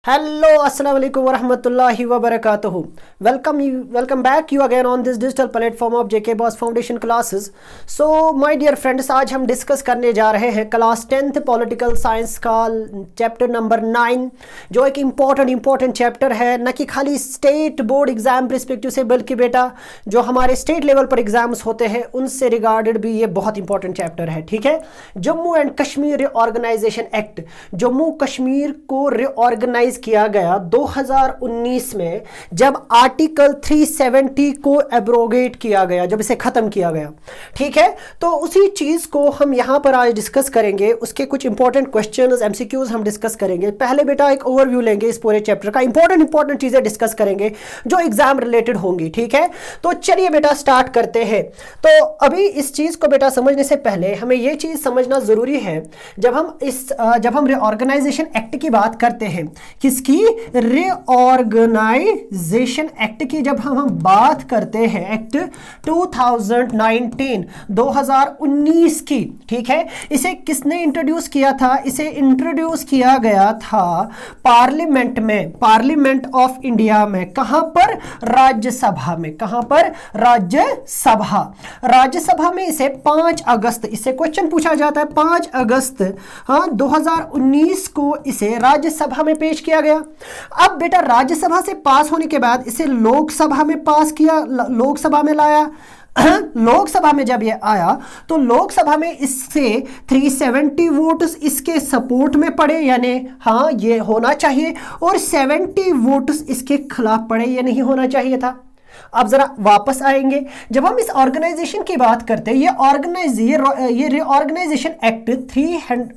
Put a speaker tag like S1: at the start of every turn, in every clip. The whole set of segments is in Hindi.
S1: Hello, assalamu alaikum wa rahmatullahi wa barakatuhu. Welcome back you again on this digital platform of JK Boss Foundation classes. So my dear friends, आज हम डिस्कस करने जा रहे हैं क्लास 10th पॉलिटिकल साइंस का चैप्टर नंबर 9, जो एक इम्पॉर्टेंट चैप्टर है, न कि खाली स्टेट बोर्ड एग्जाम परस्पेक्टिव से, बल्कि बेटा जो हमारे स्टेट लेवल पर एग्जाम्स होते हैं उनसे रिगार्डेड भी ये बहुत इंपॉर्टेंट चैप्टर है। ठीक है, Jammu and Kashmir reorganisation act, Jammu Kashmir को रिऑर्गेनाइज किया गया 2019 में, जब आर्टिकल 370 को एब्रोगेट किया गया, जब इसे खत्म किया गया। ठीक है, तो उसी चीज को हम यहां पर आज डिस्कस करेंगे। उसके कुछ इंपॉर्टेंट क्वेश्चंस, एमसीक्यूज हम डिस्कस करेंगे। पहले बेटा एक ओवरव्यू लेंगे इस पूरे चैप्टर का, इंपॉर्टेंट चीजें डिस्कस करेंगे जो एग्जाम रिलेटेड होंगी। ठीक है, तो चलिए बेटा स्टार्ट करते हैं। तो अभी इस चीज को बेटा समझने से पहले हमें यह चीज समझना जरूरी है, जब हम रिऑर्गेनाइजेशन एक्ट की बात करते हैं, किसकी? रिऑर्गेनाइजेशन एक्ट की जब हम बात करते हैं, एक्ट 2019 की। ठीक है, इसे किसने इंट्रोड्यूस किया था? इसे इंट्रोड्यूस किया गया था पार्लियामेंट में, पार्लियामेंट ऑफ इंडिया में। कहां पर? राज्यसभा में। कहां पर? राज्यसभा में इसे 5 अगस्त, इससे क्वेश्चन पूछा जाता है, 5 अगस्त 2019 को इसे राज्यसभा में पेश किया गया। अब बेटा राज्यसभा से पास होने के बाद इसे लोकसभा में पास किया, लोकसभा में लाया। लोकसभा में जब ये आया तो लोकसभा में इससे 370 वोट्स इसके सपोर्ट में पड़े, यानी हाँ ये होना चाहिए, और 70 वोट्स इसके खिलाफ पड़े, ये नहीं होना चाहिए था। अब जरा वापस आएंगे, जब हम इस ऑर्गेनाइजेशन की बात करते हैं, ये रिऑर्गेनाइजेशन एक्ट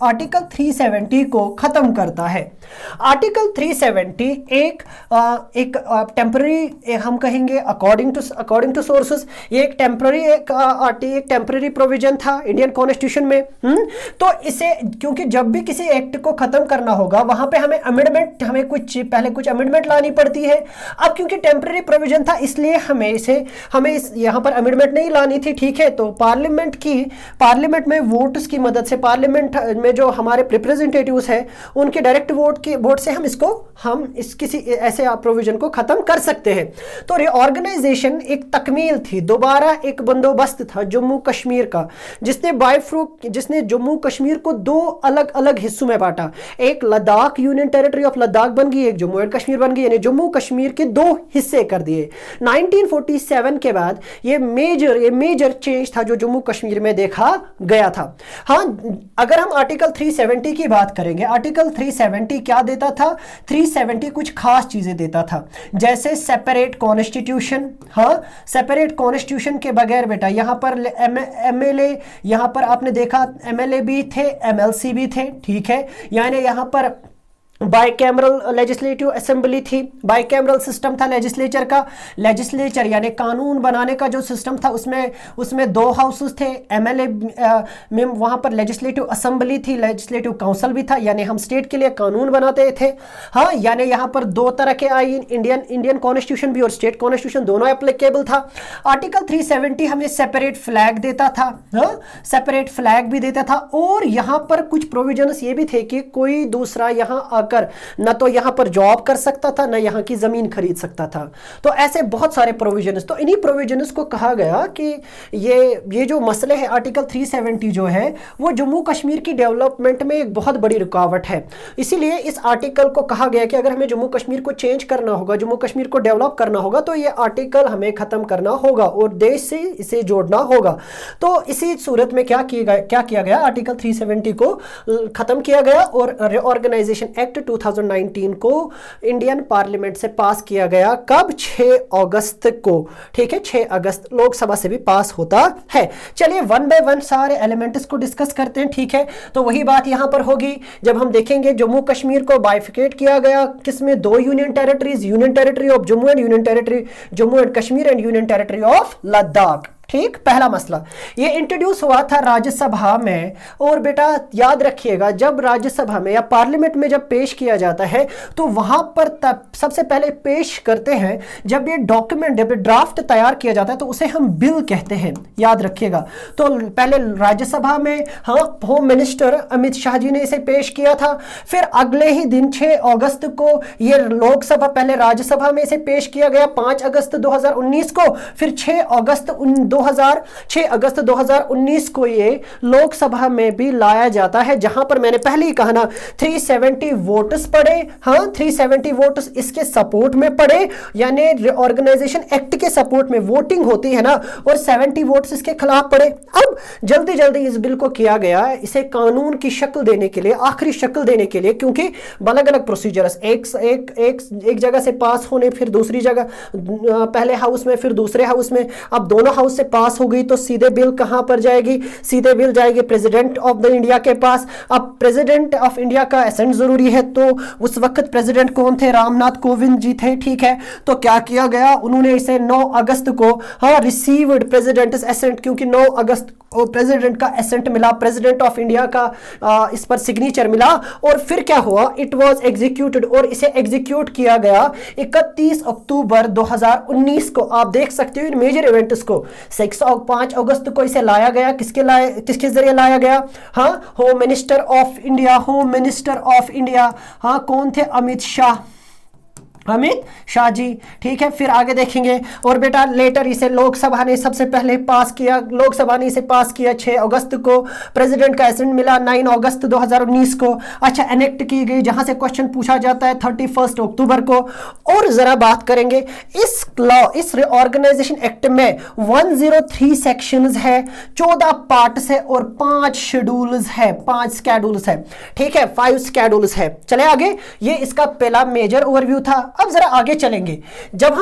S1: आर्टिकल 370 को खत्म करता है। आर्टिकल 370 एक टेम्पररी, हम कहेंगे अकॉर्डिंग टू सोर्सेस, ये एक टेम्पररी प्रोविजन था इंडियन कॉन्स्टिट्यूशन में। तो इसे, क्योंकि जब भी किसी एक्ट को खत्म करना होगा वहां पे हमें अमेंडमेंट, पहले कुछ अमेंडमेंट लानी पड़ती है। अब क्योंकि टेम्पररी प्रोविजन था, इसलिए हमें यहां पर अमेंडमेंट नहीं लानी थी। ठीक है, तो पार्लियामेंट में वोट्स की मदद से, पार्लियामेंट में जो हमारे रिप्रेजेंटेटिव्स हैं उनके डायरेक्ट वोट से हम किसी ऐसे प्रोविजन को खत्म कर सकते हैं। तो रिऑर्गेनाइजेशन एक तकमील थी, दोबारा एक बंदोबस्त था जम्मू कश्मीर का, जिसने जम्मू कश्मीर को 2 अलग अलग हिस्सों में बांटा। एक Ladakh, union territory of Ladakh बन गई, एक जम्मू एंड कश्मीर बन गई, यानी जम्मू कश्मीर के 2 हिस्से कर दिए। 1947 के बाद ये मेजर चेंज था जो जम्मू कश्मीर में देखा गया था। हाँ, अगर हम आर्टिकल 370 की बात करेंगे, आर्टिकल 370 क्या देता था? 370 कुछ खास चीजें देता था, जैसे सेपरेट कॉन्स्टिट्यूशन। हाँ, सेपरेट कॉन्स्टिट्यूशन के बगैर बेटा यहां पर एमएलए, यहां पर आपने देखा एमएलए भी थे, एमएलसी भी थे। ठीक है, यानी यहां पर बाइकैमरल लेजिस्लेटिव असेंबली थी, बाइकैमरल सिस्टम था लेजिस्लेचर का। लेजिस्लेचर यानी कानून बनाने का जो सिस्टम था, उसमें 2 हाउसेस थे, एमएलए में, वहां पर लेजिस्लेटिव असेंबली थी, लेजिस्लेटिव काउंसिल भी था, यानी हम स्टेट के लिए कानून बनाते थे। हाँ, यानी यहां पर 2 तरह के आईन, इंडियन कॉन्स्टिट्यूशन भी और स्टेट कॉन्स्टिट्यूशन दोनों एप्लीकेबल था। आर्टिकल 370 हमें सेपरेट फ्लैग देता था, सेपरेट फ्लैग भी देता था, और यहां पर कुछ प्रोविजंस ये भी थे कि कोई दूसरा यहां न तो यहां पर जॉब कर सकता था, न यहां की जमीन खरीद सकता था। तो ऐसे बहुत सारे प्रोविजंस, तो इन्हीं प्रोविजंस को कहा गया कि ये जो मसले है, आर्टिकल 370 जो है वो जम्मू कश्मीर की डेवलपमेंट में एक बहुत बड़ी रुकावट है। इसीलिए इस आर्टिकल को कहा गया कि अगर हमें जम्मू कश्मीर को चेंज करना होगा, जम्मू कश्मीर को डेवलप करना होगा, तो ये आर्टिकल हमें खत्म करना होगा और देश से इसे जोड़ना होगा। तो इसी सूरत में क्या किया गया? आर्टिकल 370 को खत्म किया गया और रिऑर्गेनाइजेशन एक्ट 2019 को इंडियन पार्लियामेंट से पास किया गया। कब? 6 अगस्त को। ठीक है, 6 अगस्त लोकसभा से भी पास होता है। चलिए 1 बाय 1 सारे एलिमेंट्स को डिस्कस करते हैं। ठीक है, तो वही बात यहां पर होगी जब हम देखेंगे जम्मू कश्मीर को बाइफिकेट किया गया, किसमें? 2 union territories, union territory of Jammu and union territory Jammu and Kashmir and union territory of Ladakh. ठीक, पहला मसला ये इंट्रोड्यूस हुआ था राज्यसभा में। और बेटा याद रखिएगा, जब राज्यसभा में या पार्लियामेंट में जब पेश किया जाता है तो वहां पर तब सबसे पहले पेश करते हैं, जब ये डॉक्यूमेंट जब ड्राफ्ट तैयार किया जाता है तो उसे हम बिल कहते हैं, याद रखिएगा। तो पहले राज्यसभा में हाँ होम मिनिस्टर अमित शाह जी ने इसे पेश किया था, फिर अगले ही दिन 6 अगस्त को ये लोकसभा, पहले राज्यसभा में इसे पेश किया गया 5 अगस्त 2019 को, फिर 6 अगस्त 2019 को ये लोकसभा में भी लाया जाता है, जहां पर मैंने पहले ही कहा ना 370 वोट्स पड़े, हाँ 370 वोट्स इसके सपोर्ट में पड़े, यानी रिऑर्गेनाइजेशन एक्ट के सपोर्ट में वोटिंग होती है ना, और 70 वोट्स इसके खिलाफ पड़े। अब जल्दी जल्दी इस बिल को किया गया, इसे कानून की शक्ल देने के लिए, आखिरी शक्ल देने के लिए, क्योंकि अलग अलग प्रोसीजर्स एक जगह से पास होने, फिर दूसरी जगह, पहले हाउस में फिर दूसरे हाउस में, अब दोनों हाउस से पास हो गई तो सीधे बिल कहां पर जाएगी, सीधे बिल जाएगी प्रेसिडेंट ऑफ द इंडिया के पास। अब प्रेसिडेंट ऑफ इंडिया का एसेंट जरूरी है, तो उस वक्त प्रेसिडेंट कौन थे, रामनाथ कोविंद जी थे, ठीक है। तो क्या किया गया, उन्होंने इसे 9 अगस्त को हाँ रिसीव्ड प्रेसिडेंट्स एसेंट, क्योंकि 9 अगस्त को प्रेसिडेंट का एसेंट मिला, प्रेसिडेंट ऑफ इंडिया का इस पर सिग्नेचर मिला, और फिर क्या हुआ, इट वाज एग्जीक्यूटेड, और इसे एग्जीक्यूट किया गया 31 अक्टूबर 2019 को। आप देख सकते हो इन मेजर इवेंट्स को। 5 अगस्त को इसे लाया गया, किसके जरिए लाया गया, हाँ होम मिनिस्टर ऑफ इंडिया, हाँ कौन थे, अमित शाह जी, ठीक है। फिर आगे देखेंगे, और बेटा लेटर इसे लोकसभा ने सबसे पहले पास किया, लोकसभा ने इसे पास किया 6 अगस्त को, प्रेसिडेंट का एसेंट मिला 9 अगस्त 2019 को। अच्छा, एनेक्ट की गई, जहां से क्वेश्चन पूछा जाता है 31 अक्टूबर को। और जरा बात करेंगे इस लॉ, इस रिऑर्गेनाइजेशन एक्ट में 103 सेक्शंस है, 14 पार्ट्स है और 5 शेड्यूल्स है, 5 स्केड्यूल्स है, ठीक है, 5 स्केड्यूल्स है। चले आगे, ये इसका पहला मेजर ओवरव्यू था। अब जरा आगे चलेंगे, जब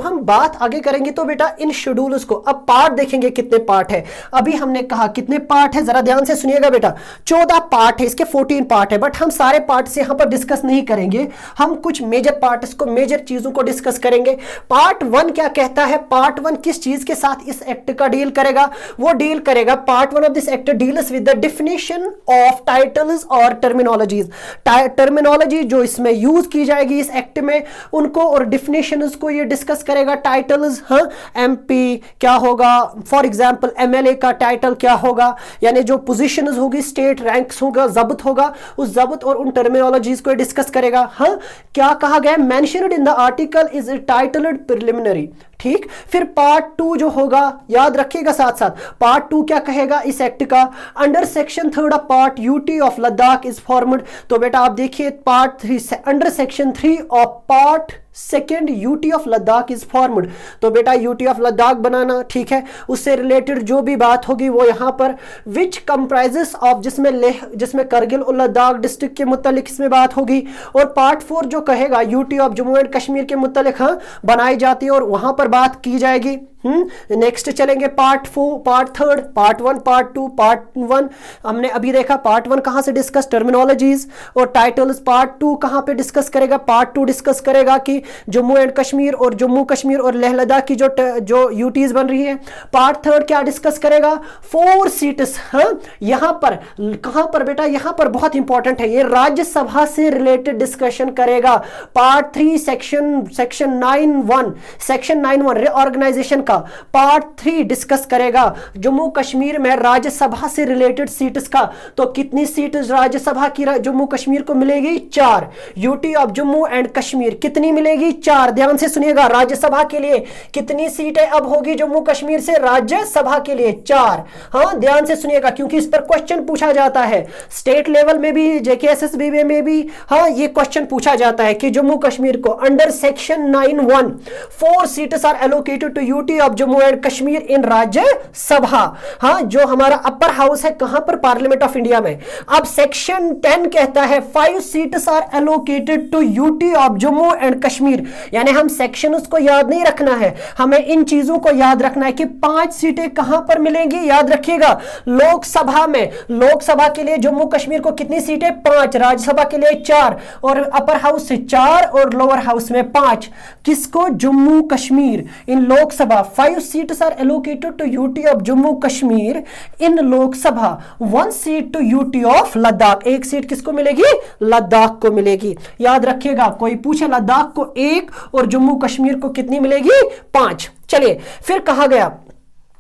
S1: हम बात आगे करेंगे तो बेटा इन शेड्यूल्स को, अब पार्ट देखेंगे कितने पार्ट है। अभी हमने कहा कितने पार्ट है, जरा ध्यान से सुनिएगा बेटा, 14 पार्ट है, इसके 14 पार्ट है, बट हम सारे पार्ट से यहां पर डिस्कस नहीं करेंगे, हम कुछ मेजर पार्ट्स को, मेजर चीजों को डिस्कस करेंगे। पार्ट 1 क्या कहता है, पार्ट 1 किस चीज के साथ इस एक्ट का डील करेगा, वो डील करेगा, part 1 of this act deals with the definition of titles और टर्मिनोलॉजीज, टर्मिनोलॉजी जो इसमें यूज की जाएगी इस एक्ट में उनको, और डिफिनेशंस को ये डिस्कस करेगा। टाइटल्स, हाँ एमपी क्या होगा, फॉर एग्जांपल एमएलए का टाइटल क्या होगा, यानी जो पोजीशंस होगी, स्टेट रैंक्स होगा, जब्त होगा, उस जब्त और उन टर्मिनोलॉजीज को डिस्कस करेगा। हाँ क्या कहा गया, mentioned in the article is titled preliminary, ठीक। फिर पार्ट 2 जो होगा, याद रखिएगा साथ साथ, पार्ट 2 क्या कहेगा इस एक्ट का, under section 3 part UT of Ladakh is formed. तो बेटा आप देखिए part 3 under section 3 of part 2 UT of Ladakh is formed. तो बेटा यूटी ऑफ लद्दाख बनाना, ठीक है, उससे रिलेटेड जो भी बात होगी वो यहां पर, विच कंप्राइजेस ऑफ, जिसमें करगिल और लद्दाख डिस्ट्रिक्ट के मुतालिक इसमें बात होगी। और पार्ट 4 जो कहेगा UT of Jammu and Kashmir के मुतालिक हाँ बनाई जाती है और वहां पर बात की जाएगी। नेक्स्ट चलेंगे part 4, part 3, part 1, part 2, part 1 हमने अभी देखा, पार्ट 1 कहां से डिस्कस, टर्मिनोलॉजीज और टाइटल्स। पार्ट 2 कहां पे डिस्कस करेगा, पार्ट 2 डिस्कस करेगा कि जम्मू एंड कश्मीर और जम्मू कश्मीर और लेह लद्दाख की जो यूटीज बन रही है। पार्ट 3 क्या डिस्कस करेगा, 4 सीट्स, हाँ यहां पर कहां पर बेटा, यहां पर बहुत इंपॉर्टेंट है, ये राज्यसभा से रिलेटेड डिस्कशन करेगा। पार्ट 3 सेक्शन 9(1) रिऑर्गेनाइजेशन का पार्ट 3 डिस्कस करेगा, जम्मू कश्मीर में राज्यसभा से रिलेटेड सीट्स का। तो कितनी सीट राज्यसभा की जम्मू कश्मीर को मिलेगी, 4। UT of Jammu and Kashmir कितनी मिलेगी, 4। ध्यान से सुनिएगा, राज्यसभा के लिए कितनी सीटें अब होगी जम्मू कश्मीर से, राज्यसभा के लिए 4। हाँ ध्यान से सुनिएगा, क्योंकि इस पर क्वेश्चन पूछा जाता है, स्टेट लेवल में भी, जेकेएसएसबी में भी हाँ ये क्वेश्चन पूछा जाता है कि जम्मू कश्मीर को under section 9(1) 4 seats are allocated to UT of Jammu and Kashmir in Rajyasabha. हाँ जो हमारा अपर हाउस है कहां पर, पार्लियामेंट ऑफ इंडिया में। अब सेक्शन 10 कहता है 5 seats are allocated to UT of Jammu and Kashmir, यानी हम सेक्शन उसको याद नहीं रखना है, हमें इन चीजों को याद रखना है कि 5 सीटें कहां पर मिलेंगी, याद रखिएगा लोकसभा में। लोकसभा के लिए जम्मू कश्मीर को कितनी सीटें, 5, राज्यसभा के लिए 4, और अपर हाउस से 4 और लोअर हाउस में 5। किसको, Jammu Kashmir in Loksabha 5 seats are allocated to UT of Jammu Kashmir in Loksabha, 1 seat to UT of Ladakh. एक सीट किसको मिलेगी? लद्दाख को मिलेगी। याद रखिएगा, कोई पूछे लद्दाख को 1 और जम्मू कश्मीर को कितनी मिलेगी? 5। चलिए फिर कहा गया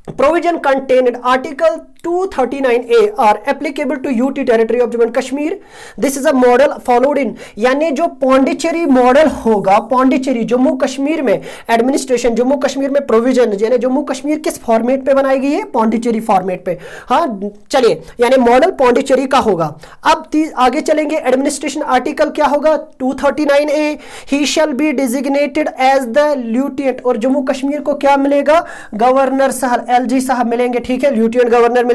S1: provision contained article 239A are applicable to UT territory of Jammu and Kashmir. This is a model followed in, यानी जो पौंडीचेरी मॉडल होगा, पौंडीचेरी जम्मू कश्मीर में एडमिनिस्ट्रेशन, जम्मू कश्मीर में प्रोविजन, यानी जम्मू कश्मीर किस फॉर्मेट पे बनाई गई है? पौंडीचेरी फॉर्मेट पे। हाँ चलिए, यानी मॉडल पौंडीचेरी का होगा। अब आगे चलेंगे, एडमिनिस्ट्रेशन आर्टिकल क्या होगा? 239A, he shall be designated as the lieutenant, और जम्मू कश्मीर को क्या मिलेगा? गवर्नर साहब, LG साहब मिलेंगे, ठीक है, ल्यूटिनेंट गवर्नर मिलेंगे।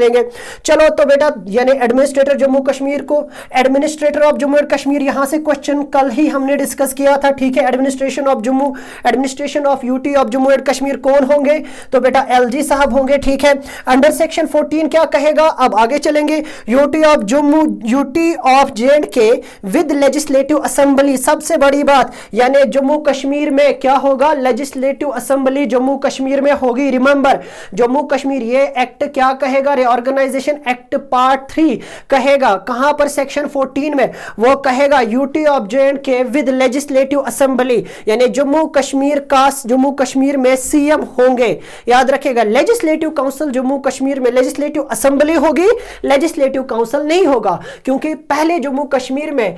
S1: चलो तो बेटा, यानी एडमिनिस्ट्रेटर जम्मू कश्मीर को, administrator of Jammu and Kashmir, यहां से क्वेश्चन कल ही हमने डिस्कस किया था, ठीक है। Administration of Jammu, administration of UT of Jammu and Kashmir कौन होंगे? तो बेटा LG साहब होंगे, ठीक है। अंडर सेक्शन 14 क्या कहेगा? अब आगे चलेंगे, UT of Jammu, UT of J&K with legislative assembly. सबसे बड़ी बात, यानी जम्मू कश्मीर में क्या होगा? लेजिस्लेटिव असेंबली जम्मू कश्मीर में होगी। रिमेंबर, जम्मू कश्मीर, ये एक्ट क्या कहेगा? ऑर्गेनाइजेशन एक्ट पार्ट 3 कहेगा, कहां पर? सेक्शन 14 में। वो कहेगा UT of J&K with legislative assembly, यानी जम्मू कश्मीर का, जम्मू कश्मीर में CM होंगे। याद रखिएगा, लेजिस्लेटिव काउंसिल जम्मू कश्मीर में, लेजिस्लेटिव असेंबली होगी, लेजिस्लेटिव काउंसिल नहीं होगा, क्योंकि पहले जम्मू कश्मीर में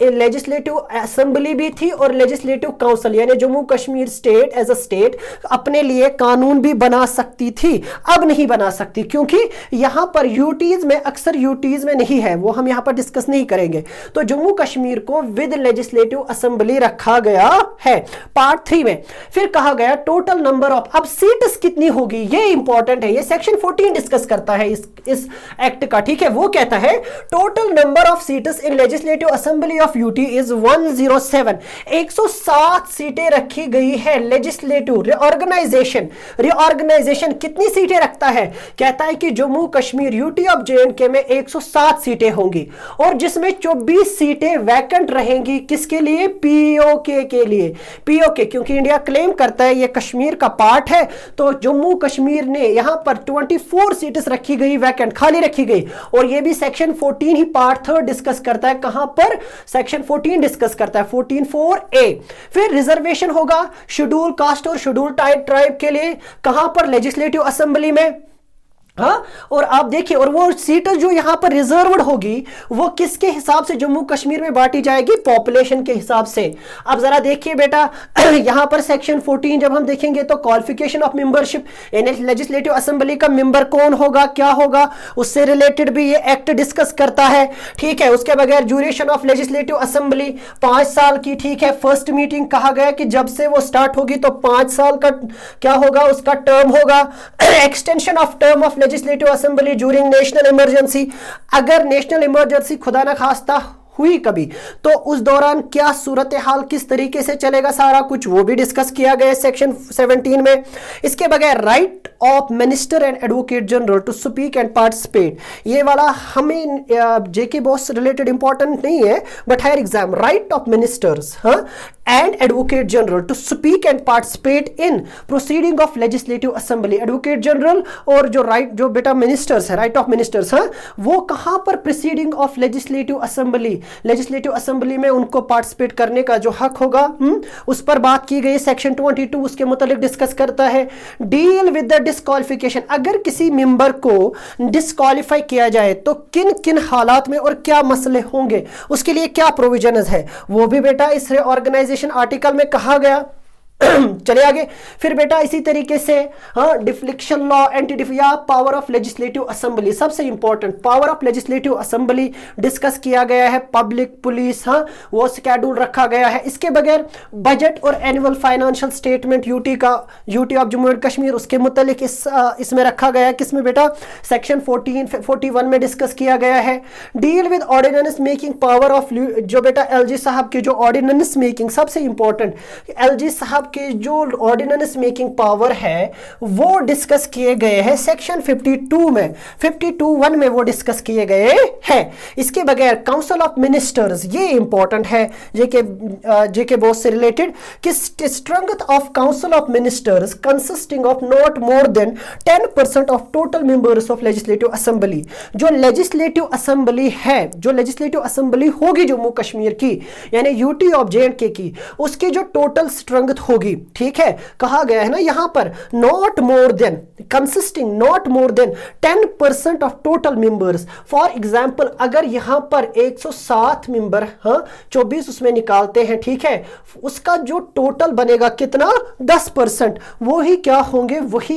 S1: लेजिस्लेटिव असेंबली भी थी और लेजिस्लेटिव काउंसिल, यानी Jammu Kashmir state as a state अपने लिए कानून भी बना सकती थी, अब नहीं बना सकती, क्योंकि यहां पर यूटीज में, अक्सर यूटीज में नहीं है, वो हम यहां पर डिस्कस नहीं करेंगे। तो जम्मू कश्मीर को विद लेजिस्लेटिव असेंबली रखा गया है पार्ट 3 में। फिर कहा गया टोटल नंबर ऑफ, अब सीट्स कितनी होगी, ये इंपॉर्टेंट है, ये सेक्शन 14 डिस्कस करता है इस एक्ट का, ठीक है। वो कहता है total number of seats in legislative assembly of UT is 107, 107 सीटें रखी गई है। लेजिस्लेटिव रिऑर्गेनाइजेशन कितनी सीटें रखता है? कहता है कि Jammu Kashmir UT of J&K में 107 सीटें होंगी, और जिसमें 24 सीटें वैकेंट रहेंगी। किसके लिए? POK के लिए। POK, क्योंकि इंडिया क्लेम करता है ये कश्मीर का पार्ट है, तो जम्मू कश्मीर ने यहां पर 24 सीट्स रखी गई, वैकेंट, खाली रखी गई। और ये भी सेक्शन 14 ही पार्ट 3 डिस्कस करता है। कहां पर? सेक्शन 14 डिस्कस करता है, 14(4)A। फिर रिजर्वेशन होगा शेड्यूल कास्ट और शेड्यूल ट्राइब के लिए, कहां पर? लेजिस्लेटिव असेंबली में। हाँ, और आप देखिए, और वो सीट जो यहां पर रिजर्व्ड होगी वो किसके हिसाब से जम्मू कश्मीर में बांटी जाएगी? पॉपुलेशन के हिसाब से। अब जरा देखिए बेटा, यहां पर सेक्शन 14 जब हम देखेंगे तो क्वालिफिकेशन ऑफ मेंबरशिप, यानी लेजिस्लेटिव असेंबली का मेंबर कौन होगा, क्या होगा, उससे रिलेटेड भी ये एक्ट डिस्कस करता है, ठीक है। उसके बगैर ड्यूरेशन ऑफ लेजिस्लेटिव असेंबली 5 साल की, ठीक है। फर्स्ट मीटिंग कहा गया कि जब से वो स्टार्ट होगी तो 5 साल का क्या होगा? उसका टर्म होगा। Extension of term of legislative assembly during national emergency, अगर नेशनल इमरजेंसी खुदा न खास्ता हुई कभी तो उस दौरान क्या सूरत हाल, किस तरीके से चलेगा, सारा कुछ वो भी डिस्कस किया गया है सेक्शन 17 में। इसके बगैर right of minister and advocate general to speak and participate, ये वाला हमें जेके बॉस रिलेटेड इंपॉर्टेंट नहीं है, but higher exam, right of ministers and advocate general to speak and participate in proceeding of legislative assembly. Advocate general और जो बेटा मिनिस्टर्स है, राइट ऑफ मिनिस्टर्स, वो कहां पर? Proceeding of legislative assembly, legislative assembly में उनको पार्टिसिपेट करने का जो हक होगा, उस पर बात की गई। सेक्शन 22 उसके मुतालिक डिस्कस करता है। डील विद द डिस्क्वालिफिकेशन, अगर किसी मेंबर को डिस्क्वालीफाई किया जाए तो किन किन हालात में और क्या मसले होंगे, उसके लिए क्या प्रोविजन है, वो भी बेटा इस ऑर्गेनाइजेशन आर्टिकल में कहा गया। चले आगे। फिर बेटा इसी तरीके से डिफ्लिक्शन लॉ, एंटी डिफिया, पावर ऑफ लेजिस्लेटिव असेंबली, सबसे important power of legislative assembly discuss किया गया है। पब्लिक पुलिस, वो शेड्यूल रखा गया है। इसके बगैर बजट और एनुअल फाइनेंशियल स्टेटमेंट यूटी का, UT of Jammu and Kashmir, उसके मुतालिक इसमें रखा गया है। किसमें बेटा? सेक्शन 41 में डिस्कस किया गया है। Deal with ordinance making power of, जो बेटा LG साहब के जो ऑर्डिनेंस मेकिंग, सबसे इंपॉर्टेंट, LG साहब के जो ऑर्डिनेंस मेकिंग पावर है वो डिस्कस किए गए हैं सेक्शन 52 में, 52(1) में वो डिस्कस किए गए हैं। इसके बगैर काउंसिल ऑफ मिनिस्टर्स, ये इंपॉर्टेंट है जेके बॉस से रिलेटेड, कि strength of council of ministers consisting of not more than 10% of total members of legislative assembly. जो लेजिस्लेटिव असेंबली है, जो लेजिस्लेटिव असेंबली होगी जम्मू कश्मीर की, यानी यूटी ऑफ जे&के की, उसकी जो टोटल स्ट्रेंथ होगी, ठीक है, कहा गया है ना यहां पर not more than, consisting not more than 10% of total members. For example अगर यहां पर 107 मेंबर, हाँ 24 उसमें निकालते हैं, ठीक है, उसका जो टोटल बनेगा कितना, 10%, वो ही क्या होंगे, वही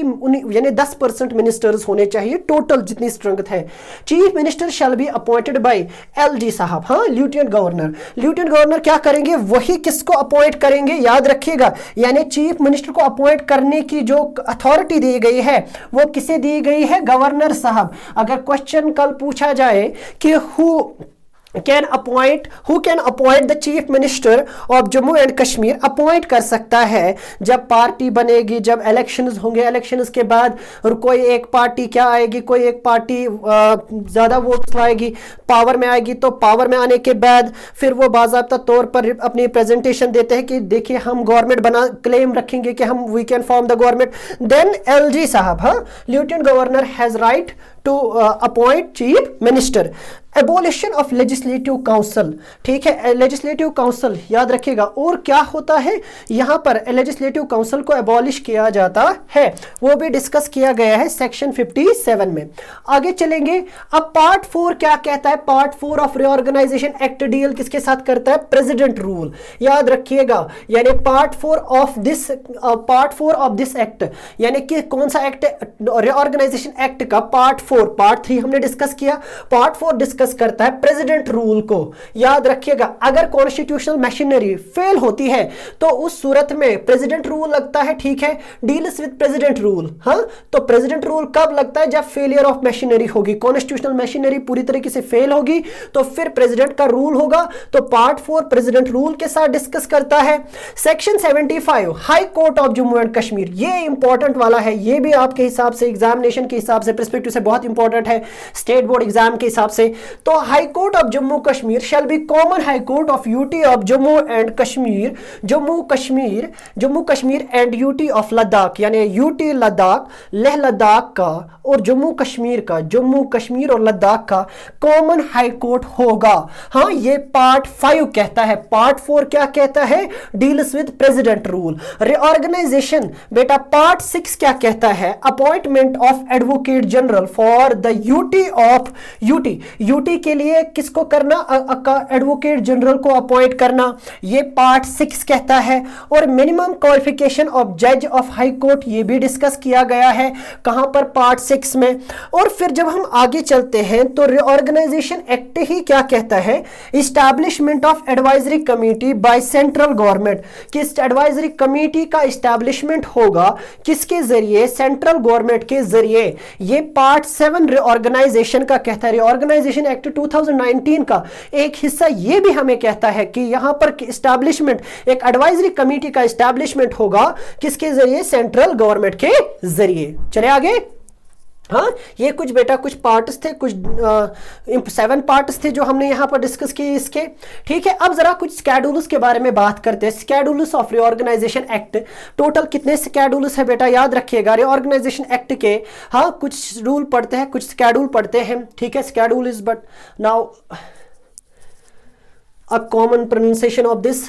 S1: यानी 10% मिनिस्टर्स होने चाहिए टोटल जितनी स्ट्रेंथ है। Chief minister shall be appointed by LG साहब, हाँ लेफ्टिनेंट गवर्नर। लेफ्टिनेंट गवर्नर क्या करेंगे, वही किसको अपॉइंट करेंगे, याद रखिएगा, यानी चीफ मिनिस्टर को अपॉइंट करने की जो अथॉरिटी दी गई है वो किसे दी गई है, गवर्नर साहब। अगर क्वेश्चन कल पूछा जाए कि who can appoint the chief minister of Jammu and Kashmir, appoint कर सकता है जब पार्टी बनेगी, जब इलेक्शंस होंगे, इलेक्शंस के बाद और कोई एक पार्टी क्या आएगी, कोई एक पार्टी ज़्यादा वोट्स लाएगी, पावर में आएगी, तो पावर में आने के बाद फिर वो बाज़ाब्ता तौर पर अपनी प्रेजेंटेशन देते हैं कि देखिए हम गवर्नमेंट बना, क्लेम रखेंगे कि हम we can form the government, then LG साहब, हाँ lieutenant governor has right to appoint chief minister. Abolition of legislative council, ठीक है, लेजिस्लेटिव काउंसिल याद रखिएगा। और क्या होता है यहां पर, लेजिस्लेटिव काउंसिल को एबॉलिश किया जाता है, वो भी डिस्कस किया गया है सेक्शन 57 में। आगे चलेंगे, अब पार्ट 4 क्या कहता है, part 4 of reorganisation act deal किसके साथ करता है, प्रेसिडेंट रूल, याद रखिएगा। यानी पार्ट 4 ऑफ दिस एक्ट, यानी कि कौन सा एक्ट, रिऑर्गेनाइजेशन एक्ट का पार्ट 4, पार्ट 3 हमने डिस्कस किया, पार्ट 4 डिस्कस करता है प्रेसिडेंट रूल को। याद रखिएगा, अगर कॉन्स्टिट्यूशनल मशीनरी फेल होती है तो उस सूरत में प्रेसिडेंट रूल लगता है, ठीक है, डील्स विद प्रेसिडेंट रूल। हाँ, तो प्रेसिडेंट रूल कब लगता है, जब फेलियर ऑफ मशीनरी होगी, कॉन्स्टिट्यूशनल मशीनरी पूरी तरीके से फेल होगी तो फिर प्रेसिडेंट का रूल होगा। तो पार्ट 4 प्रेसिडेंट रूल के साथ डिस्कस करता है। Section 75 high court of Jammu and Kashmir, ये इंपॉर्टेंट वाला है, ये भी आपके हिसाब से एग्जामिनेशन के हिसाब से पर्सपेक्टिव से बहुत इंपॉर्टेंट है, स्टेट बोर्ड एग्जाम के हिसाब से। तो high court of Jammu Kashmir shall be common high court of UT of Jammu and Kashmir, Jammu Kashmir and UT of Ladakh, यानी यूटी लद्दाख, लेह लद्दाख का और जम्मू कश्मीर और लद्दाख का कॉमन हाई कोर्ट होगा। हाँ, ये पार्ट 5 कहता है। पार्ट 4 क्या कहता है, deals with president rule. Reorganisation बेटा पार्ट 6 क्या कहता है, appointment of advocate general for the UT के लिए किसको करना, एडवोकेट जनरल को अपॉइंट करना, ये पार्ट 6 कहता है। और मिनिमम क्वालिफिकेशन ऑफ जज ऑफ हाई कोर्ट, ये भी डिस्कस किया गया है, कहां पर, पार्ट 6 में। और फिर जब हम आगे चलते हैं तो रिऑर्गेनाइजेशन एक्ट ही क्या कहता है, establishment of advisory committee by central government, किस एडवाइजरी कमेटी का इस्टेब्लिशमेंट होगा, किसके जरिए, सेंट्रल गवर्नमेंट के जरिए। ये पार्ट 7 रिऑर्गेनाइजेशन का कहता है। रिऑर्गेनाइजेशन एक्ट 2019 का एक हिस्सा ये भी हमें कहता है कि यहां पर इस्टेब्लिशमेंट, एक एडवाइजरी कमेटी का इस्टेब्लिशमेंट होगा, किसके जरिए, सेंट्रल गवर्नमेंट के जरिए। चले आगे। हाँ, ये कुछ बेटा कुछ पार्ट्स थे, कुछ 7 पार्ट्स थे जो हमने यहाँ पर डिस्कस किए इसके, ठीक है। अब जरा कुछ स्केड्यूल्स के बारे में बात करते हैं। Schedules of reorganisation act, total कितने स्केड्यूल्स है बेटा, याद रखिएगा। रिऑर्गेनाइजेशन एक्ट के हाँ कुछ रूल पढ़ते हैं, कुछ स्केड्यूल पढ़ते हैं, ठीक है। Schedule is but now a common pronunciation of this.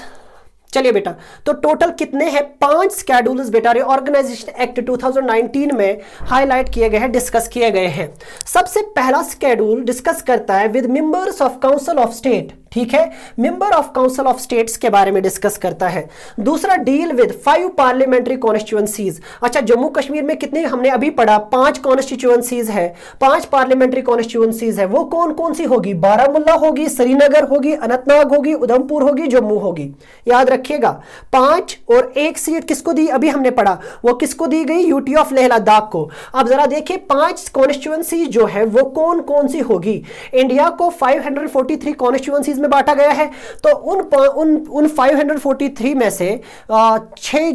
S1: चलिए बेटा, तो टोटल कितने हैं, 5 स्केड्यूल्स बेटा रिऑर्गेनाइजेशन एक्ट 2019 में हाईलाइट किए गए हैं, डिस्कस किए गए हैं। सबसे पहला स्केड्यूल डिस्कस करता है with members of council of state, ठीक है, member of council of states के बारे में डिस्कस करता है। दूसरा डील विद 5 पार्लियामेंट्री कॉन्स्टिट्यूएंसीज। अच्छा, जम्मू कश्मीर में कितने हमने अभी पढ़ा, 5 कॉन्स्टिट्यूएंसीज है, 5 पार्लियामेंट्री कॉन्स्टिट्यूएंसीज है। वो कौन कौन सी होगी, बारामुल्ला होगी, श्रीनगर होगी, अनंतनाग होगी, उधमपुर होगी, जम्मू होगी। याद रखिएगा 5 और 1 सीट किसको दी, अभी हमने पढ़ा, वो किसको दी गई, यूटी ऑफ लेह लद्दाख को। अब जरा देखिए 5 कॉन्स्टिट्यूएंसी जो है वो कौन कौन सी होगी। इंडिया को 543 कॉन्स्टिट्यूएंसीज में बांटा गया है। तो उन 543 में से 6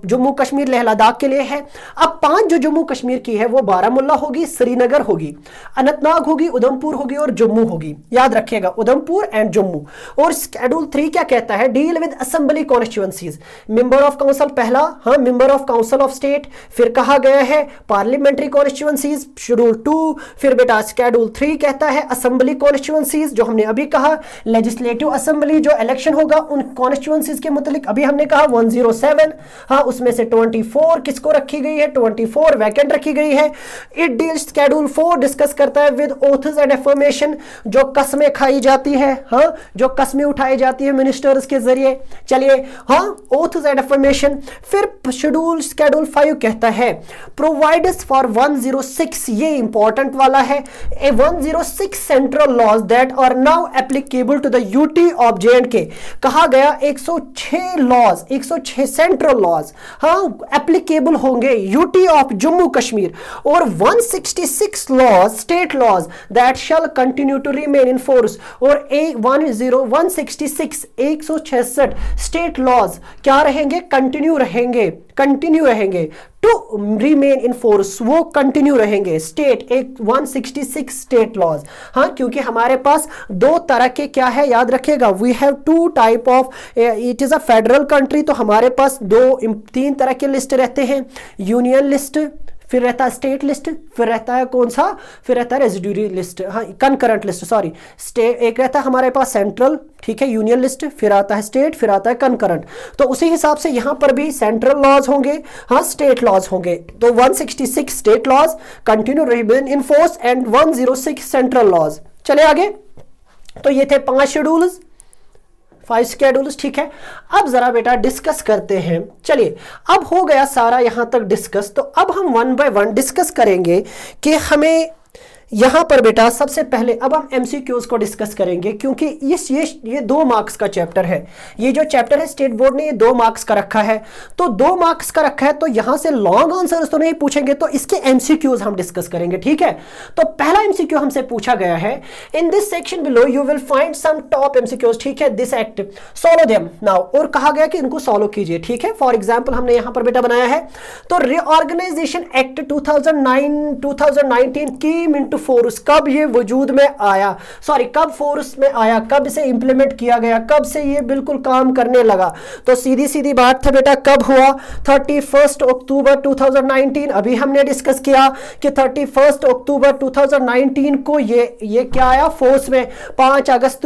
S1: जम्मू कश्मीर लेह लद्दाख के लिए है। अब 5 जो जम्मू कश्मीर की है वो बारामुल्ला होगी, श्रीनगर होगी, अनंतनाग होगी, उधमपुर होगी और जम्मू होगी। याद रखिएगा, उधमपुर एंड जम्मू। और शेड्यूल 3 क्या कहता है? Deal with assembly constituencies, member of council पहला, हाँ member of council of state, फिर कहा गया है पार्लियामेंट्री कॉन्स्टिट्यूएंसीज शेड्यूल 2, फिर बेटा शेड्यूल 3 कहता है असेंबली कॉन्स्टिट्यूएंसीज जो हमने अभी कहा, लेजिस्लेटिव असेंबली जो इलेक्शन होगा उन कॉन्स्टिट्यूएंसीज के मुतालिक अभी हमने कहा 107, हाँ उसमें से 24 किसको रखी गई है? 24 वैकेंट रखी गई है। इट डील्स शेड्यूल 4 डिस्कस करता है विद ओथ्स एंड एफर्मेशन, जो कस्में खाई जाती है, हाँ जो कस्में उठाई जाती है मिनिस्टर्स के जरिए। चलिए हाँ, ओथ्स एंड एफर्मेशन। फिर शेड्यूल 5 कहता है प्रोवाइड्स फॉर 106, ये इंपॉर्टेंट वाला है, a 106 central laws that are now applicable to the UT of J&K। कहा गया 106 लॉज, 106 सेंट्रल लॉज हाँ एप्लीकेबल होंगे यूटी ऑफ जम्मू कश्मीर, और 166 laws state laws that shall continue to remain in force. और 166 166 स्टेट लॉज क्या रहेंगे? कंटिन्यू रहेंगे, कंटिन्यू रहेंगे टू रिमेन इन फोर्स, वो कंटिन्यू रहेंगे। स्टेट 166 स्टेट लॉज, हाँ क्योंकि हमारे पास 2 तरह के क्या है याद रखिएगा, we have 2 type of, it is a federal country, तो हमारे पास 3 तरह के लिस्ट रहते हैं, यूनियन लिस्ट, फिर रहता है स्टेट लिस्ट, फिर रहता है कौन सा? फिर रहता है रेजिड्यूरी लिस्ट, हाँ कंकरेंट लिस्ट, सॉरी एक रहता है हमारे पास सेंट्रल, ठीक है यूनियन लिस्ट, फिर आता है स्टेट, फिर आता है कंकरेंट। तो उसी हिसाब से यहां पर भी सेंट्रल लॉज होंगे, हाँ स्टेट लॉज होंगे। तो 166 state laws continue remain in force and 106 central laws. चले आगे। तो ये थे 5 शेड्यूल्स, 5 शेड्यूल्स, ठीक है। अब जरा बेटा डिस्कस करते हैं। चलिए अब हो गया सारा यहां तक डिस्कस, तो अब हम 1 बाय 1 डिस्कस करेंगे कि हमें यहां पर बेटा सबसे पहले अब हम एमसीक्यूज को डिस्कस करेंगे, क्योंकि ये 2 मार्क्स का चैप्टर है। ये जो चैप्टर है स्टेट बोर्ड ने ये 2 मार्क्स का रखा है, तो 2 मार्क्स का रखा है, तो यहां से लॉन्ग आंसर्स तो नहीं पूछेंगे, तो इसके एमसीक्यूज हम डिस्कस करेंगे, ठीक है। तो पहला एमसीक्यू हमसे पूछा गया है, in this section below you will find some top MCQs, ठीक है, this act solve them now, और कहा गया कि इनको सॉल्व कीजिए, ठीक है। फॉर एग्जांपल हमने यहां पर बेटा बनाया है, तो reorganisation act 2019 came into force, कब ये वजूद में आया, सॉरी कब फोर्स में आया, कब इसे इंप्लीमेंट किया गया, कब से ये बिल्कुल काम करने लगा। तो सीधी सीधी बात था बेटा, कब हुआ? 31 अक्टूबर 2019। अभी हमने डिस्कस किया कि 31 अक्टूबर 2019 को ये क्या आया फोर्स में। 5 अगस्त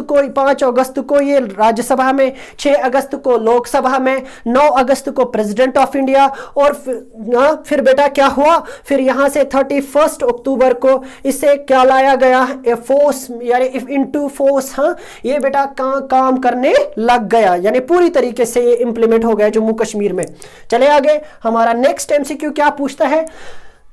S1: को ये राज्यसभा में, 6 अगस्त को लोकसभा में, 9 अगस्त को प्रेसिडेंट ऑफ इंडिया, और फिर बेटा क्या हुआ, फिर यहां से 31 अक्टूबर को इसे क्या लाया गया, फोर्स यानी इनटू फोर्स, हाँ ये बेटा काम करने लग गया, यानी पूरी तरीके से ये इंप्लीमेंट हो गया जम्मू कश्मीर में। चले आगे, हमारा नेक्स्ट एमसीक्यू क्या पूछता है,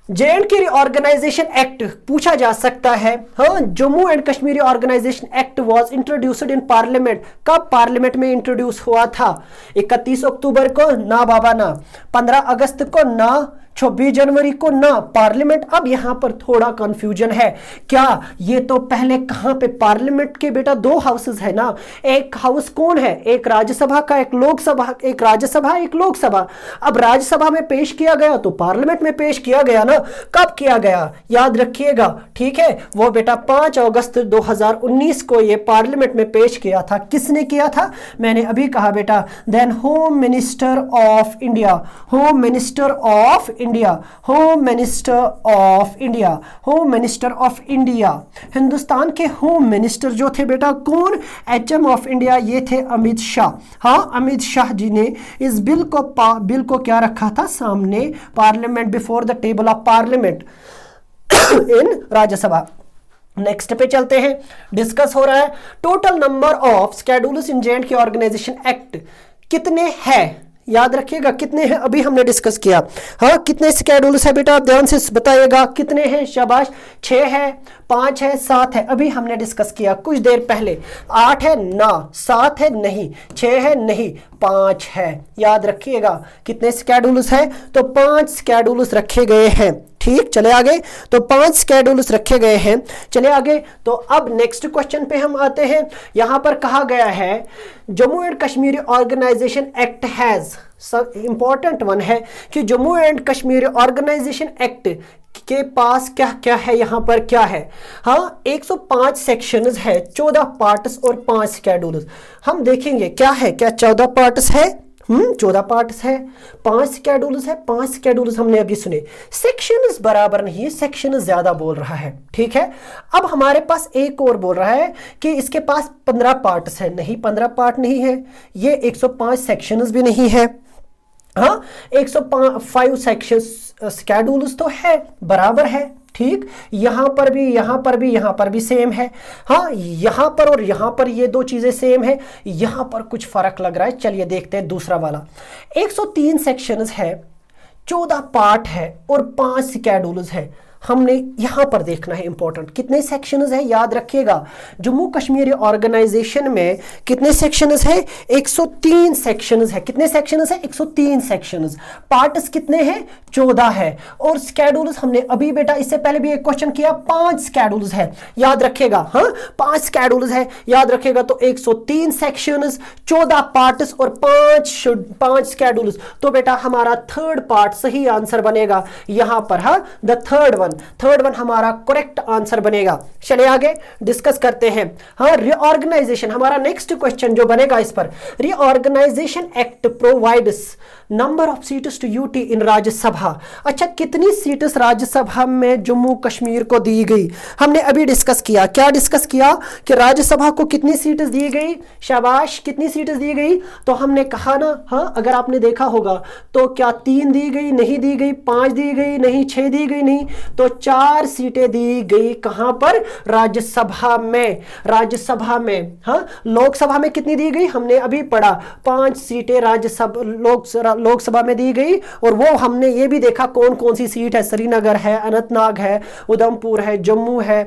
S1: J&K रिऑर्गेनाइजेशन एक्ट पूछा जा सकता है। हाँ, Jammu and Kashmir organisation act was introduced in parliament, कब पार्लियामेंट में इंट्रोड्यूस हुआ था? 31 अक्टूबर को ना बाबा ना, 15 अगस्त को ना, 26 जनवरी को ना, पार्लियामेंट। अब यहां पर थोड़ा कंफ्यूजन है, क्या ये तो पहले कहां पे, पार्लियामेंट के बेटा 2 हाउसेस है ना, एक हाउस कौन है, एक राज्यसभा का, एक लोकसभा, एक राज्यसभा एक लोकसभा। अब राज्यसभा में पेश किया गया तो पार्लियामेंट में पेश किया गया ना, कब किया गया याद रखिएगा, ठीक है, वो बेटा 5 अगस्त 2019 को ये पार्लियामेंट में पेश किया था। किसने किया था? मैंने अभी कहा बेटा, then home minister of India, home minister of India, home minister of India, home minister of India. Hindustan के होम मिनिस्टर जो थे बेटा कौन? HM ऑफ इंडिया, ये थे अमित शाह। हाँ, अमित शाह जी ने इस बिल को क्या रखा था सामने, parliament, before the table of parliament in Rajya Sabha. Next पे चलते हैं, डिस्कस हो रहा है total number of schedules in J&K organisation act कितने हैं, याद रखिएगा कितने हैं, अभी हमने डिस्कस किया। हाँ, कितने शेड्यूल्स है बेटा, ध्यान से बताइएगा कितने हैं, शाबाश। 6 है, 5 है, 7 है, अभी हमने डिस्कस किया कुछ देर पहले। 8 है ना, 7 है नहीं, 6 है नहीं, 5 है। याद रखिएगा कितने शेड्यूल्स है, तो 5 शेड्यूल्स रखे गए हैं, ठीक, चले आगे। तो 5 स्केड्यूल्स रखे गए हैं। चले आगे। तो अब नेक्स्ट क्वेश्चन पे हम आते हैं। यहां पर कहा गया है Jammu and Kashmir organisation act has, important one है कि Jammu and Kashmir organisation act के पास क्या क्या है, यहां पर क्या है। हाँ, 105 सेक्शंस है, 14 पार्ट्स और 5 स्केड्यूल्स। हम देखेंगे क्या है, क्या 14 पार्ट्स है, 14 पार्ट्स है, 5 स्केड्यूल्स है। 5 स्केड्यूल्स हमने अभी सुने। सेक्शंस बराबर नहीं है, सेक्शन ज्यादा बोल रहा है, ठीक है। अब हमारे पास एक और बोल रहा है कि इसके पास 15 पार्ट्स है। नहीं, 15 पार्ट नहीं है, ये 105 सेक्शंस भी नहीं है। हाँ, 105 सेक्शन स्केड्यूल्स तो है, बराबर है, ठीक। यहां पर भी, यहां पर भी, यहां पर भी सेम है। हाँ, यहां पर और यहां पर ये दो चीजें सेम है, यहां पर कुछ फर्क लग रहा है। चलिए देखते हैं दूसरा वाला। 103 सेक्शंस है, 14 पार्ट है और 5 स्केड्यूल्स है। हमने यहां पर देखना है इंपॉर्टेंट, कितने सेक्शंस है, याद रखिएगा। जम्मू कश्मीर ऑर्गेनाइजेशन में कितने सेक्शंस है, 103 सेक्शंस है। कितने सेक्शंस है, 103 सेक्शंस। पार्ट्स कितने हैं, 14 है। और स्केड्यूल्स हमने अभी बेटा इससे पहले भी एक क्वेश्चन किया, 5 स्केड्यूल्स है, याद रखिएगा। हाँ, 5 स्केड्यूल्स है, याद रखिएगा। तो 103 सेक्शंस, 14 पार्ट्स और 5 स्केड्यूल्स। तो बेटा हमारा थर्ड पार्ट सही आंसर बनेगा यहां पर। हाँ, द थर्ड वन हमारा करेक्ट आंसर बनेगा। चलिए आगे डिस्कस करते हैं। हाँ, रीऑर्गेनाइजेशन हमारा नेक्स्ट क्वेश्चन जो बनेगा इस पर। Reorganisation act provides number of seats to UT in Rajya Sabha. अच्छा, कितनी सीट्स राज्यसभा में जम्मू कश्मीर को दी गई, हमने अभी डिस्कस किया। क्या डिस्कस किया कि राज्यसभा को कितनी सीट्स दी गई, शाबाश, कितनी सीट्स दी गई। तो हमने कहा ना, हाँ, अगर आपने देखा होगा तो क्या 3 दी गई, नहीं दी गई, 5 दी गई, नहीं, 6 दी गई, नहीं, तो 4 सीटें दी गई। कहां पर, राज्यसभा में। राज्यसभा में। हाँ, लोकसभा में कितनी दी गई, हमने अभी पढ़ा, 5 सीटें राज्यसभा लोकसभा में दी गई। और वो हमने ये भी देखा कौन कौन सी सीट है, श्रीनगर है, अनंतनाग है, उधमपुर है, जम्मू है।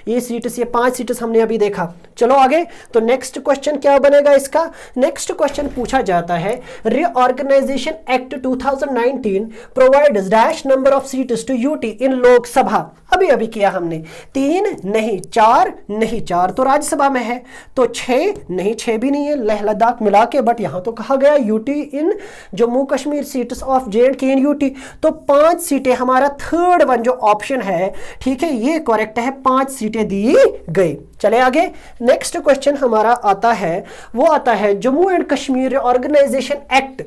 S1: ये सीट्स, ये 5 सीट्स हमने अभी देखा। चलो आगे। तो नेक्स्ट क्वेश्चन क्या बनेगा इसका। नेक्स्ट क्वेश्चन पूछा जाता है, reorganisation act 2019 provides dash number of seats to UT in Lok Sabha. अभी अभी किया हमने, 3 नहीं, 4 नहीं, 4 तो राज्यसभा में है, तो 6 नहीं, 6 भी नहीं है, लेह लद्दाख मिला के। बट यहां तो कहा गया UT in Jammu Kashmir, seats of जे&के in UT. तो 5 सीटें, हमारा थर्ड वन जो ऑप्शन है, ठीक है, ये करेक्ट है, 5 सीटें दी गई। चले आगे। नेक्स्ट क्वेश्चन हमारा आता है, वो आता है Jammu and Kashmir organisation act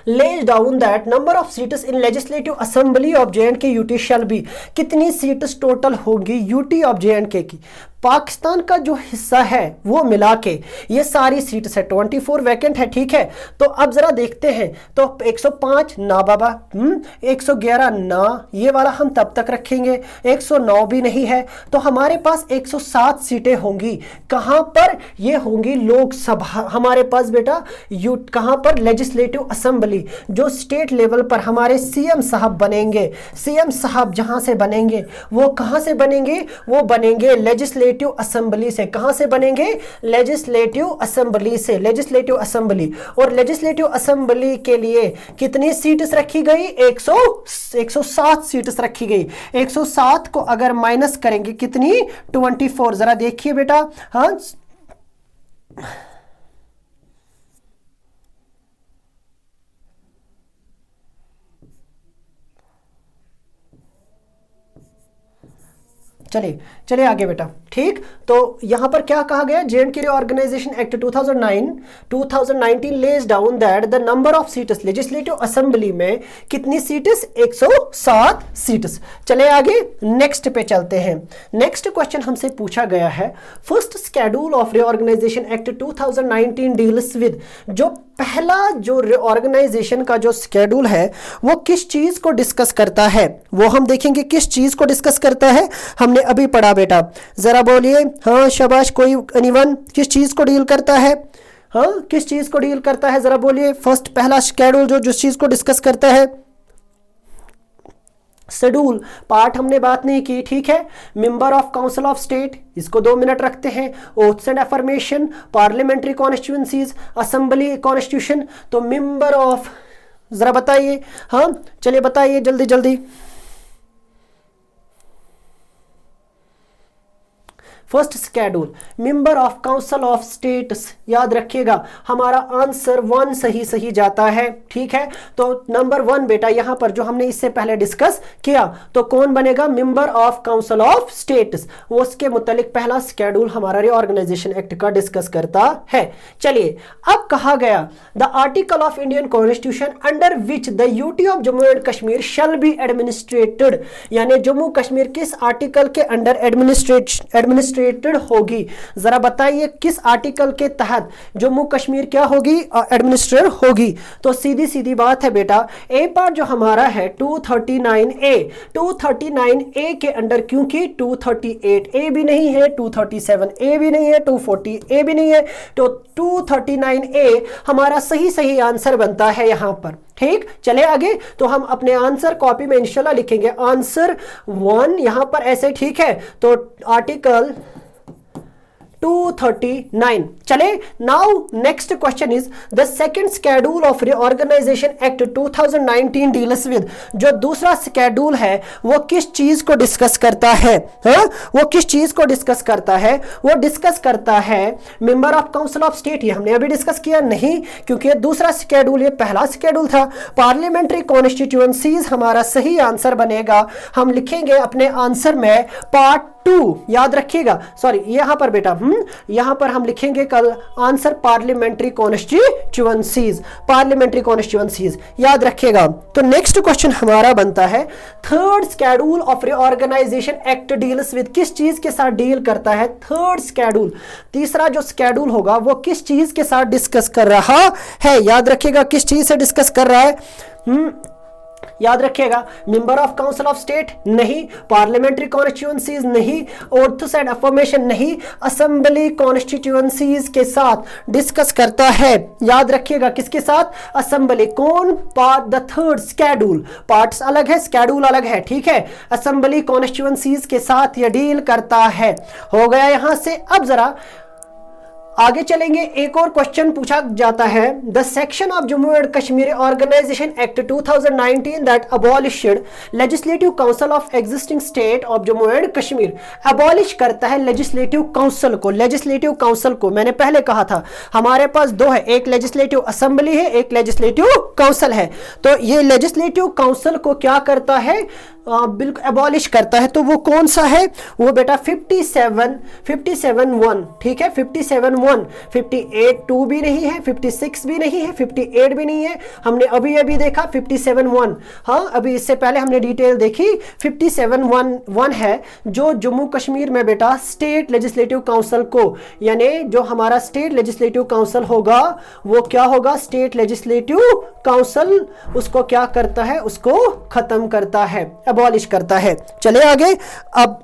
S1: lays down that number of seats in legislative assembly of J&K UT shall be। कितनी सीट्स टोटल होगी यूटी ऑफ J&K की, पाकिस्तान का जो हिस्सा है वो मिला के ये सारी सीट्स है, 24 वैकेंट है, ठीक है। तो अब जरा देखते हैं। तो 105 ना बाबा, 111 ना, ये वाला हम तब तक रखेंगे, 109 भी नहीं है। तो हमारे पास 107 सीटें होंगी। कहां पर, ये होंगी लोकसभा हमारे पास बेटा। कहां पर, लेजिस्लेटिव असेंबली, जो स्टेट लेवल पर हमारे सीएम साहब बनेंगे। सीएम साहब जहां से बनेंगे वो कहां से बनेंगे, वो बनेंगे लेजिस्लेटिव असेंबली से। कहां से बनेंगे, लेजिस्लेटिव असेंबली से। लेजिस्लेटिव असेंबली, और लेजिस्लेटिव असेंबली के लिए कितनी सीट्स रखी गई, 107 सीट्स रखी गई। 107 को अगर माइनस करेंगे कितनी, 24। जरा देखिए बेटा। हाँ, चलिए चलिए आगे बेटा, ठीक। तो यहां पर क्या कहा गया, J&K organisation act 2019 lays down that the number of seats legislative assembly में कितनी सीट्स, 107 सीट्स। चले आगे, नेक्स्ट पे चलते हैं। नेक्स्ट क्वेश्चन हमसे पूछा गया है, first schedule of reorganisation act 2019 deals with. जो पहला जो रीऑर्गेनाइजेशन का जो शेड्यूल है वो किस चीज को डिस्कस करता है, वो हम देखेंगे किस चीज को डिस्कस करता है। हमने अभी पढ़ा बेटा, जरा बोलिए। हाँ शाबाश, कोई एनीवन, किस चीज को डील करता है, हाँ किस चीज को डील करता है, जरा बोलिए। फर्स्ट पहला शेड्यूल जो जिस चीज को डिस्कस करता है, शेड्यूल पार्ट हमने बात नहीं की, ठीक है। Member of council of state, इसको 2 मिनट रखते हैं। Oaths and affirmation, parliamentary constituencies, assembly constitution. तो मेंबर ऑफ, जरा बताइए। हाँ चलिए बताइए जल्दी जल्दी। First schedule member of council of states, याद रखिएगा हमारा आंसर 1 सही सही जाता है, ठीक है। तो नंबर 1 बेटा यहां पर जो हमने इससे पहले डिस्कस किया, तो कौन बनेगा, member of council of states, वो उसके मुतालिक पहला स्केड्यूल हमारा रिऑर्गेनाइजेशन एक्ट का डिस्कस करता है। चलिए अब कहा गया the article of Indian constitution under which the UT of Jammu and Kashmir shall be administrated, यानी जम्मू कश्मीर किस आर्टिकल के अंडर एडमिनिस्ट्रेटेड होगी, जरा बताइए किस आर्टिकल के तहत जम्मू कश्मीर क्या होगी, एडमिनिस्ट्रेट होगी। तो सीधी सीधी बात है बेटा, ए पार्ट जो हमारा है 239A, 239A के अंडर, क्योंकि 238A भी नहीं है, 237A भी नहीं है, 240A भी नहीं है, तो 239A हमारा सही सही आंसर बनता है यहां पर, ठीक। चले आगे, तो हम अपने आंसर कॉपी में इंशाल्लाह लिखेंगे आंसर 1 यहां पर ऐसे, ठीक है। तो आर्टिकल 239। चले, now next question is the second schedule of reorganisation act 2019 deals with, जो दूसरा शेड्यूल है वो किस चीज को डिस्कस करता है, हाँ? वो किस चीज को डिस्कस करता है, वो डिस्कस करता है member of council of state, ये हमने अभी डिस्कस किया नहीं, क्योंकि ये दूसरा शेड्यूल, ये पहला शेड्यूल था। पार्लियामेंट्री कॉन्स्टिट्यूएंसीज हमारा सही आंसर बनेगा, हम लिखेंगे अपने आंसर में पार्ट 2, याद रखिएगा, सॉरी यहां पर बेटा यहां पर हम लिखेंगे कल answer parliamentary constituencies, parliamentary constituencies, याद रखिएगा। तो नेक्स्ट क्वेश्चन हमारा बनता है third schedule of reorganisation act deals with, किस चीज के साथ डील करता है, थर्ड शेड्यूल, तीसरा जो शेड्यूल होगा वो किस चीज के साथ डिस्कस कर रहा है, याद रखिएगा किस चीज से डिस्कस कर रहा है, याद रखिएगा member of council of state नहीं, पार्लियामेंट्री कॉन्स्टिट्यूएंसीज नहीं, ऑर्थोसाइड अफर्मेशन नहीं, असेंबली कॉन्स्टिट्यूएंसीज के साथ डिस्कस करता है, याद रखिएगा किसके साथ, असेंबली। कौन, part the third schedule, parts अलग है शेड्यूल अलग है, ठीक है, असेंबली कॉन्स्टिट्यूएंसीज के साथ यह डील करता है। हो गया यहां से, अब जरा आगे चलेंगे, एक और क्वेश्चन पूछा जाता है the section of Jammu and Kashmir organisation act 2019 that abolished legislative council of existing state of Jammu and Kashmir, abolish करता है लेजिस्लेटिव काउंसिल को, लेजिस्लेटिव काउंसिल को मैंने पहले कहा था हमारे पास दो है, एक लेजिस्लेटिव असेंबली है, एक लेजिस्लेटिव काउंसिल है। तो ये लेजिस्लेटिव काउंसिल को क्या करता है, बिल्कुल एबॉलिश करता है। तो वो कौन सा है, वो बेटा 57(1), ठीक है, 57(1), 58(2) भी नहीं है, 56 भी नहीं है, 58 भी नहीं है, हमने अभी अभी देखा 57(1), हाँ अभी इससे पहले हमने डिटेल देखी, 57(1) है जो जम्मू कश्मीर में बेटा स्टेट लेजिस्लेटिव काउंसिल को, यानी जो हमारा स्टेट लेजिस्लेटिव काउंसिल होगा वो क्या होगा, स्टेट लेजिस्लेटिव काउंसिल उसको क्या करता है, उसको खत्म करता है, अबॉलिश करता है। चले आगे, अब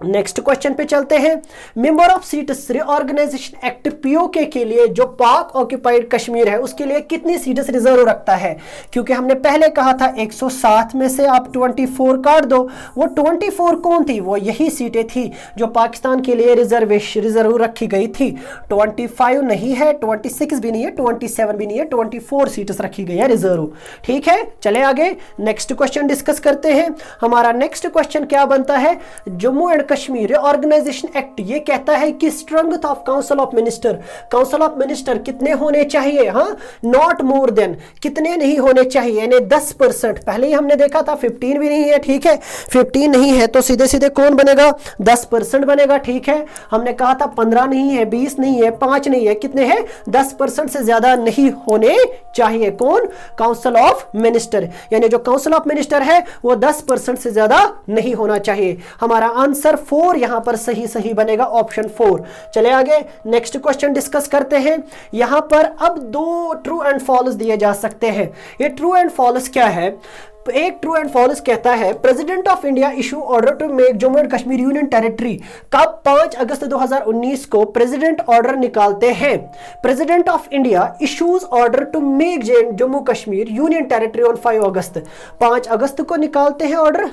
S1: नेक्स्ट क्वेश्चन पे चलते हैं। Member of seats reorganisation act PoK के लिए जो पाक ऑक्युपाइड कश्मीर है उसके लिए कितनी सीट्स रिजर्व रखता है, क्योंकि हमने पहले कहा था 107 में से आप 24 काट दो, वो 24 कौन थी, वो यही सीटें थी जो पाकिस्तान के लिए रिजर्व रखी गई थी। 25 नहीं है, 26 भी नहीं है, 27 भी नहीं है, 24 सीट्स रखी गई है रिजर्व, ठीक है। चले आगे, नेक्स्ट क्वेश्चन डिस्कस करते हैं। हमारा नेक्स्ट क्वेश्चन क्या बनता है, Jammu and Kashmir organisation act ये कहता है कि strength of council of minister, council of minister कितने होने चाहिए, हाँ नॉट मोर देन, कितने नहीं होने चाहिए, यानी 10%। पहले ही हमने देखा था 15 भी नहीं है, ठीक है, 15 नहीं है तो सीधे सीधे कौन बनेगा, 10% बनेगा, ठीक है। हमने कहा था 15 नहीं है, 20 नहीं है, 5 नहीं है, कितने हैं, 10% से ज्यादा नहीं होने चाहिए, कौन, काउंसिल ऑफ मिनिस्टर, यानी जो काउंसिल ऑफ मिनिस्टर है वो 10% से ज्यादा नहीं होना चाहिए। हमारा आंसर 4 यहां पर सही सही बनेगा, ऑप्शन 4। चले आगे, नेक्स्ट क्वेश्चन डिस्कस करते हैं। यहां पर अब 2 ट्रू एंड फॉल्स दिए जा सकते हैं। ये ट्रू एंड फॉल्स क्या है, एक ट्रू एंड फॉल्स कहता है president of India issue order to make Jammu and Kashmir union territory, कब 5 अगस्त 2019 को प्रेसिडेंट ऑर्डर निकालते हैं। President of India issues order to make Jammu Kashmir union territory on 5 August, 5 अगस्त को निकालते हैं ऑर्डर।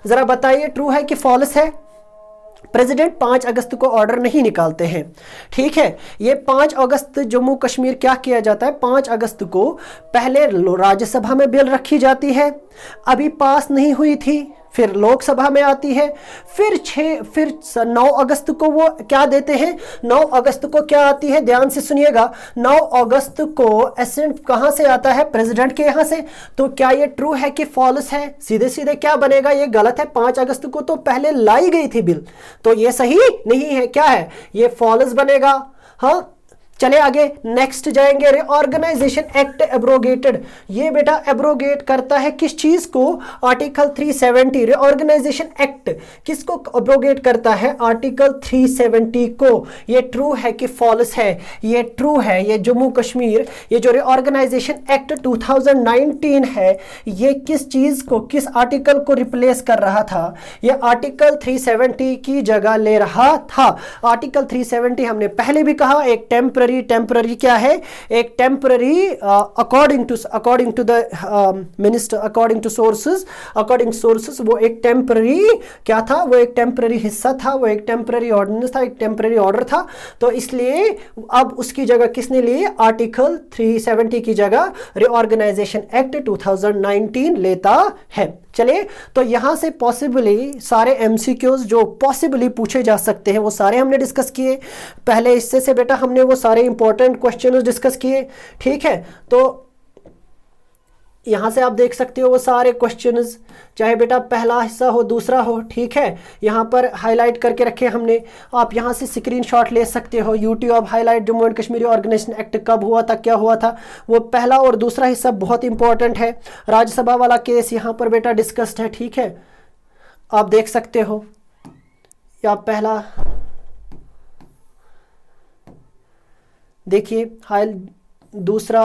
S1: जरा बताइए ट्रू है कि फॉल्स है। प्रेसिडेंट 5 अगस्त को ऑर्डर नहीं निकालते हैं, ठीक है। ये 5 अगस्त जम्मू कश्मीर क्या किया जाता है, 5 अगस्त को पहले राज्यसभा में बिल रखी जाती है, अभी पास नहीं हुई थी, फिर लोकसभा में आती है, फिर 9 अगस्त को वो क्या देते हैं, 9 अगस्त को क्या आती है, ध्यान से सुनिएगा, 9 अगस्त को एसेंट कहां से आता है, प्रेसिडेंट के यहां से। तो क्या ये ट्रू है कि फॉल्स है, सीधे सीधे क्या बनेगा, ये गलत है। 5 अगस्त को तो पहले लाई गई थी बिल, तो ये सही नहीं है, क्या है, ये फॉल्स बनेगा। हाँ, चले आगे, नेक्स्ट जाएंगे, रिऑर्गेनाइजेशन एक्ट एब्रोगेटेड। ये बेटा एब्रोगेट करता है किस चीज को, आर्टिकल 370। रिऑर्गेनाइजेशन एक्ट किसको एब्रोगेट करता है, आर्टिकल 370 को। ये ट्रू है कि फॉल्स है, ये ट्रू है। ये जम्मू कश्मीर, ये जो रिऑर्गेनाइजेशन एक्ट 2019 है, ये किस चीज को, किस आर्टिकल को रिप्लेस कर रहा था, ये आर्टिकल 370 की जगह ले रहा था। आर्टिकल 370 हमने पहले भी कहा, एक टेम्पररी क्या है, एक temporary according to the minister, according to sources वो एक टेम्पररी क्या था, वो एक टेम्पररी हिस्सा था, वो एक टेम्पररी ऑर्डिनेंस था, एक टेम्पररी ऑर्डर था। तो इसलिए अब उसकी जगह किसने ली, आर्टिकल 370 की जगह रिऑर्गेनाइजेशन एक्ट 2019 लेता है। चलिए, तो यहां से पॉसिबली सारे एमसीक्यूज जो पॉसिबली पूछे जा सकते हैं वो सारे हमने डिस्कस किए। पहले हिस्से से बेटा हमने वो सारे इंपॉर्टेंट क्वेश्चन डिस्कस किए, ठीक है। तो यहां से आप देख सकते हो वो सारे क्वेश्चंस, चाहे बेटा पहला हिस्सा हो दूसरा हो, ठीक है, यहां पर हाईलाइट करके रखे हमने। आप यहां से स्क्रीनशॉट ले सकते हो, YouTube highlight Jammu and Kashmir organisation act कब हुआ था, क्या हुआ था। वो पहला और दूसरा हिस्सा बहुत इंपॉर्टेंट है। राज्यसभा वाला केस यहां पर बेटा डिस्कस्ड है, ठीक है, आप देख सकते हो। या पहला देखिए, हाई दूसरा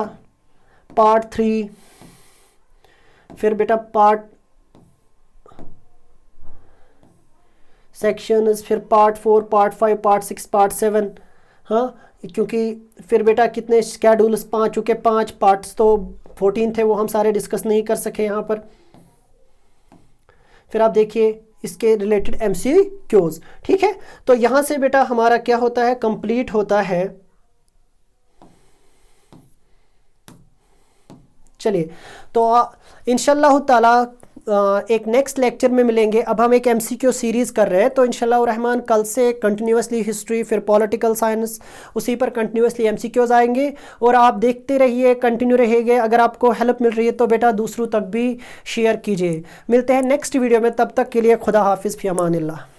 S1: पार्ट 3, फिर बेटा पार्ट सेक्शंस, फिर पार्ट 4, पार्ट 5, पार्ट 6, पार्ट 7। हाँ, क्योंकि फिर बेटा कितने शेड्यूल्स 5 चुके, 5 पार्ट्स तो 14 थे, वो हम सारे डिस्कस नहीं कर सके यहाँ पर। फिर आप देखिए इसके रिलेटेड एमसीक्यूज, ठीक है। तो यहाँ से बेटा हमारा क्या होता है, कंप्लीट होता है। चलिए, तो इंशाल्लाह ताला एक नेक्स्ट लेक्चर में मिलेंगे। अब हम एक एमसीक्यू सीरीज़ कर रहे हैं, तो इंशाल्लाह रहमान कल से कंटिन्यूसली हिस्ट्री, फिर पॉलिटिकल साइंस, उसी पर कंटिन्यूसली एमसीक्यूज आएंगे। और आप देखते रहिए, कंटिन्यू रहेंगे। अगर आपको हेल्प मिल रही है तो बेटा दूसरों तक भी शेयर कीजिए। मिलते हैं नेक्स्ट वीडियो में, तब तक के लिए खुदा हाफिज़, फ़ी अमानिल्लाह।